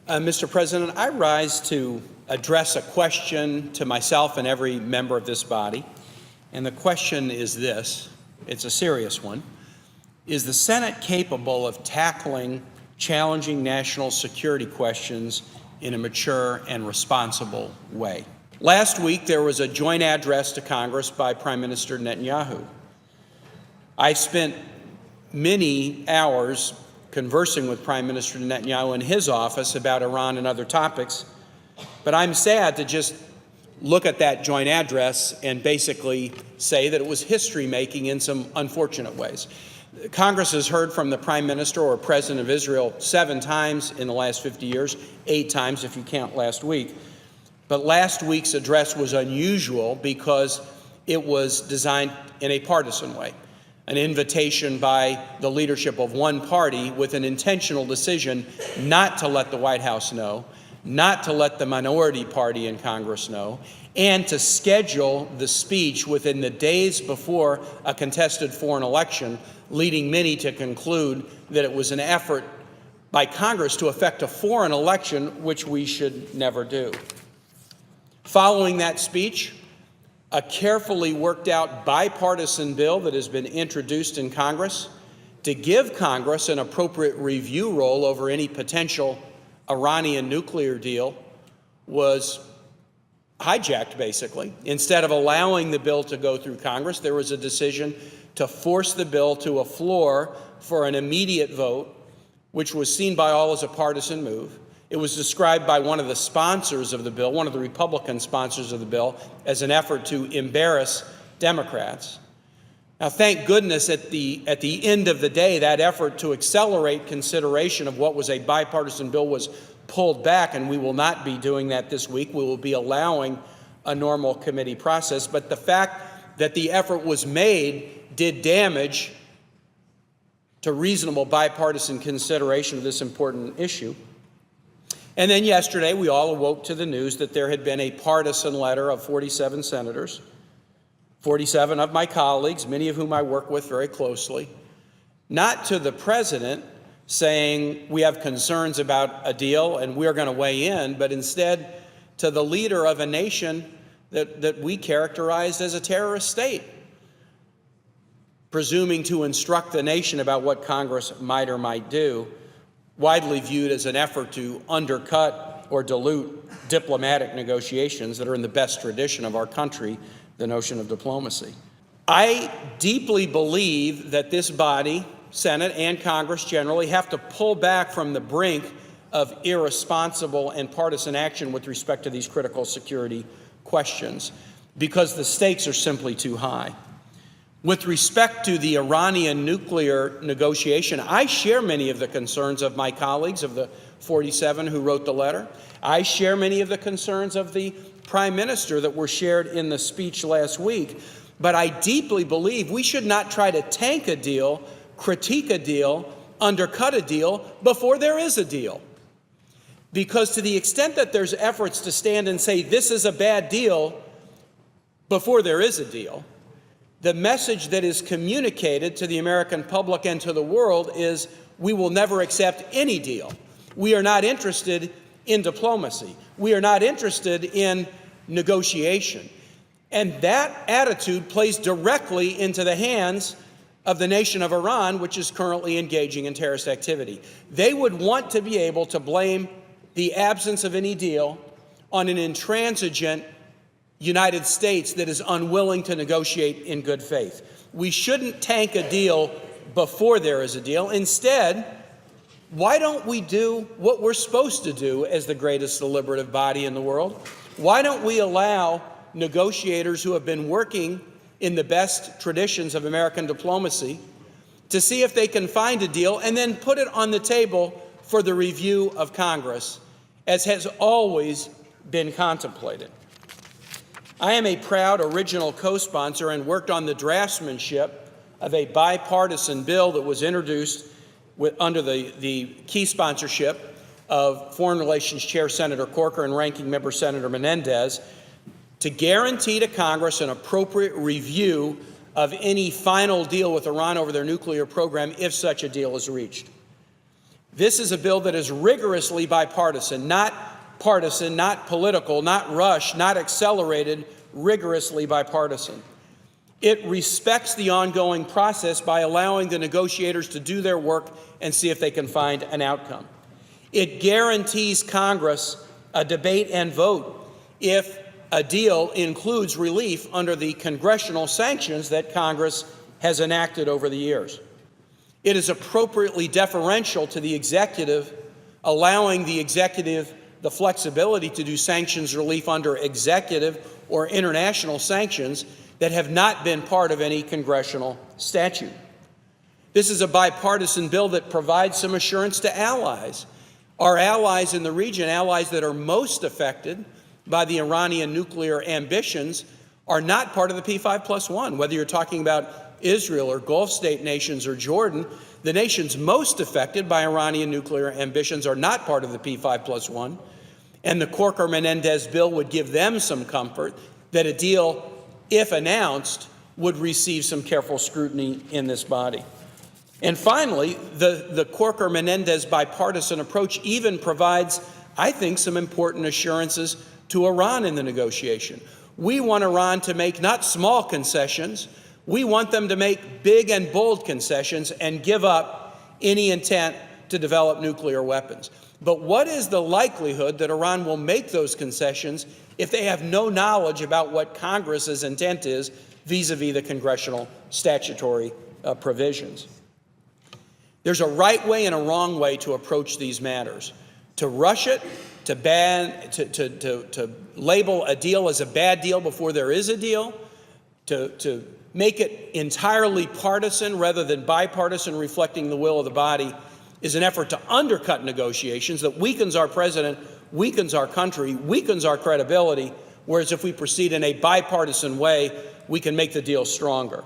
Mr. President, I rise to address a question to myself and every member of this body. And the question is this, it's a serious one. Is the Senate capable of tackling challenging national security questions in a mature and responsible way? Last week, there was a joint address to Congress by Prime Minister Netanyahu. I spent many hours conversing with Prime Minister Netanyahu in his office about Iran and other topics, but I'm sad to just look at that joint address and basically say that it was history-making in some unfortunate ways. Congress has heard from the Prime Minister or President of Israel 7 times in the last 50 years, 8 times if you count last week. But last week's address was unusual because it was designed in a partisan way, an invitation by the leadership of one party with an intentional decision not to let the White House know, not to let the minority party in Congress know, and to schedule the speech within the days before a contested foreign election, leading many to conclude that it was an effort by Congress to effect a foreign election, which we should never do. Following that speech, a carefully worked out bipartisan bill that has been introduced in Congress to give Congress an appropriate review role over any potential Iranian nuclear deal was hijacked, basically. Instead of allowing the bill to go through Congress, there was a decision to force the bill to a floor for an immediate vote, which was seen by all as a partisan move. It was described by one of the sponsors of the bill, one of the Republican sponsors of the bill, as an effort to embarrass Democrats. Now, thank goodness at the end of the day, that effort to accelerate consideration of what was a bipartisan bill was pulled back, and we will not be doing that this week. We will be allowing a normal committee process. But the fact that the effort was made did damage to reasonable bipartisan consideration of this important issue. And then yesterday, we all awoke to the news that there had been a partisan letter of 47 senators, 47 of my colleagues, many of whom I work with very closely, not to the president saying we have concerns about a deal and we're going to weigh in, but instead to the leader of a nation that we characterized as a terrorist state, presuming to instruct the nation about what Congress might or might do, widely viewed as an effort to undercut or dilute diplomatic negotiations that are in the best tradition of our country, the notion of diplomacy. I deeply believe that this body, Senate and Congress generally, have to pull back from the brink of irresponsible and partisan action with respect to these critical security questions because the stakes are simply too high. With respect to the Iranian nuclear negotiation, I share many of the concerns of my colleagues, of the 47 who wrote the letter. I share many of the concerns of the Prime Minister that were shared in the speech last week. But I deeply believe we should not try to tank a deal, critique a deal, undercut a deal before there is a deal. Because to the extent that there's efforts to stand and say this is a bad deal before there is a deal, the message that is communicated to the American public and to the world is we will never accept any deal. We are not interested in diplomacy. We are not interested in negotiation. And that attitude plays directly into the hands of the nation of Iran, which is currently engaging in terrorist activity. They would want to be able to blame the absence of any deal on an intransigent United States that is unwilling to negotiate in good faith. We shouldn't tank a deal before there is a deal. Instead, why don't we do what we're supposed to do as the greatest deliberative body in the world? Why don't we allow negotiators who have been working in the best traditions of American diplomacy to see if they can find a deal and then put it on the table for the review of Congress, as has always been contemplated. I am a proud original co-sponsor and worked on the draftsmanship of a bipartisan bill that was introduced under the key sponsorship of Foreign Relations Chair Senator Corker and Ranking Member Senator Menendez to guarantee to Congress an appropriate review of any final deal with Iran over their nuclear program if such a deal is reached. This is a bill that is rigorously bipartisan, not partisan, not political, not rushed, not accelerated, rigorously bipartisan. It respects the ongoing process by allowing the negotiators to do their work and see if they can find an outcome. It guarantees Congress a debate and vote if a deal includes relief under the congressional sanctions that Congress has enacted over the years. It is appropriately deferential to the executive, allowing the executive the flexibility to do sanctions relief under executive or international sanctions that have not been part of any congressional statute. This is a bipartisan bill that provides some assurance to allies. Our allies in the region, allies that are most affected by the Iranian nuclear ambitions, are not part of the P5+1. Whether you're talking about Israel or Gulf state nations or Jordan, the nations most affected by Iranian nuclear ambitions are not part of the P5+1. And the Corker-Menendez bill would give them some comfort that a deal, if announced, would receive some careful scrutiny in this body. And finally, the Corker-Menendez bipartisan approach even provides, I think, some important assurances to Iran in the negotiation. We want Iran to make not small concessions. We want them to make big and bold concessions and give up any intent to develop nuclear weapons. But what is the likelihood that Iran will make those concessions if they have no knowledge about what Congress's intent is vis-a-vis the congressional statutory provisions? There's a right way and a wrong way to approach these matters. To rush it, to ban, to label a deal as a bad deal before there is a deal, to make it entirely partisan rather than bipartisan, reflecting the will of the body, is an effort to undercut negotiations that weakens our president, weakens our country, weakens our credibility, whereas if we proceed in a bipartisan way, we can make the deal stronger.